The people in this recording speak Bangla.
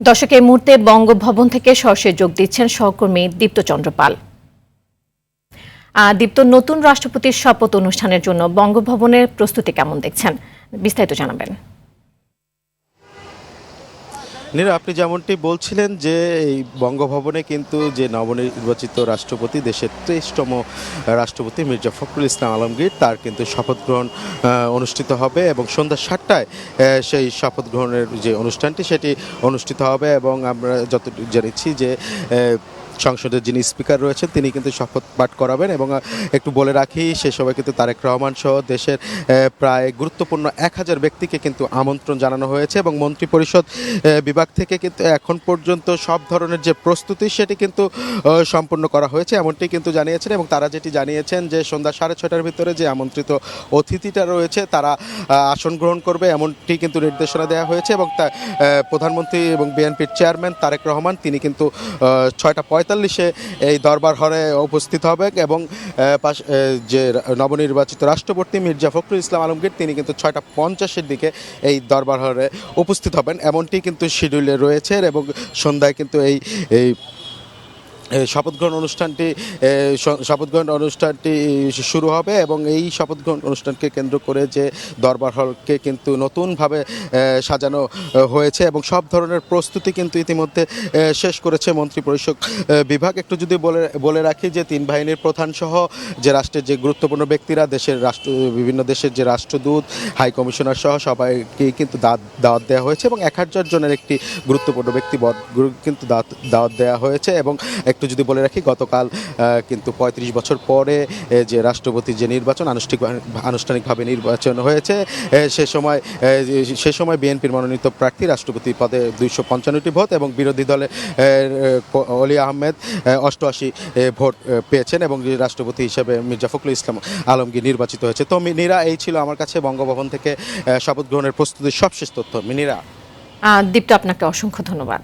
দর্শক, এই মুহূর্তে বঙ্গভবন থেকে সরাসরি যোগ দিচ্ছেন সহকর্মী দীপ্ত চন্দ্র পাল। দীপ্ত, নতুন রাষ্ট্রপতির শপথ অনুষ্ঠানের জন্য বঙ্গভবনের প্রস্তুতি কেমন দেখছেন, বিস্তারিত জানাবেন। নীরা, আপনি যেমনটি বলছিলেন যে এই বঙ্গভবনে কিন্তু যে নবনির্বাচিত রাষ্ট্রপতি, দেশের 23তম রাষ্ট্রপতি মির্জা ফখরুল ইসলাম আলমগীর, তার কিন্তু শপথ গ্রহণ অনুষ্ঠিত হবে এবং সন্ধ্যা 7টায় সেই শপথ গ্রহণের যে অনুষ্ঠানটি সেটি অনুষ্ঠিত হবে। এবং আমরা যতটুকু জেনেছি যে সংসদের যিনি স্পিকার রয়েছেন তিনি কিন্তু শপথ পাঠ করাবেন। এবং একটু বলে রাখি, সে সময় কিন্তু তারেক রহমান সহ দেশের প্রায় গুরুত্বপূর্ণ 1000 ব্যক্তিকে কিন্তু আমন্ত্রণ জানানো হয়েছে এবং মন্ত্রিপরিষদ বিভাগ থেকে কিন্তু এখন পর্যন্ত সব ধরনের যে প্রস্তুতি সেটি কিন্তু সম্পূর্ণ করা হয়েছে, এমনটি কিন্তু জানিয়েছেন। এবং তারা যেটি জানিয়েছেন যে সন্ধ্যা 6:30টার ভিতরে যে আমন্ত্রিত অতিথিটা রয়েছে তারা আসন গ্রহণ করবে, এমনটি কিন্তু নির্দেশনা দেওয়া হয়েছে। এবং প্রধানমন্ত্রী এবং বিএনপির চেয়ারম্যান তারেক রহমান তিনি কিন্তু 6:45-এ এই দরবার হলে উপস্থিত হবে এবং যে নবনির্বাচিত রাষ্ট্রপতি মির্জা ফখরুল ইসলাম আলমগীর তিনি কিন্তু 6:50-এর দিকে এই দরবার হলে উপস্থিত হবেন, এমনটি কিন্তু শিডিউলে রয়েছে। এবং সন্ধ্যায় কিন্তু এই শপথ গ্রহণ অনুষ্ঠানটি শুরু হবে। এবং এই শপথ গ্রহণ অনুষ্ঠানকে কেন্দ্র করে যে দরবার হলকে কিন্তু নতুনভাবে সাজানো হয়েছে এবং সব ধরনের প্রস্তুতি কিন্তু ইতিমধ্যে শেষ করেছে মন্ত্রিপরিষদ বিভাগ। একটু যদি বলে রাখি যে 3 বাহিনীর প্রধান সহ যে রাষ্ট্রের যে গুরুত্বপূর্ণ ব্যক্তিরা, বিভিন্ন দেশের যে রাষ্ট্রদূত, হাই কমিশনার সহ সবাইকে কিন্তু দাওয়াত দেওয়া হয়েছে এবং 1000 জনের একটি গুরুত্বপূর্ণ ব্যক্তি কিন্তু দাওয়াত দেওয়া হয়েছে। এবং একটু যদি বলে রাখি, গতকাল কিন্তু 35 বছর পরে যে রাষ্ট্রপতির যে নির্বাচন আনুষ্ঠানিকভাবে নির্বাচন হয়েছে, সে সময় বিএনপির মনোনীত প্রার্থী রাষ্ট্রপতি পদে 255টি ভোট এবং বিরোধী দলে অলি আহমেদ 88 ভোট পেয়েছেন এবং রাষ্ট্রপতি হিসেবে মির্জা ফখরুল ইসলাম আলমগীর নির্বাচিত হয়েছে। তো মিনিরা, এই ছিল আমার কাছে বঙ্গভবন থেকে শপথ গ্রহণের প্রস্তুতির সবশেষ তথ্য। মিনিরা। দীপ্ত, আপনাকে অসংখ্য ধন্যবাদ।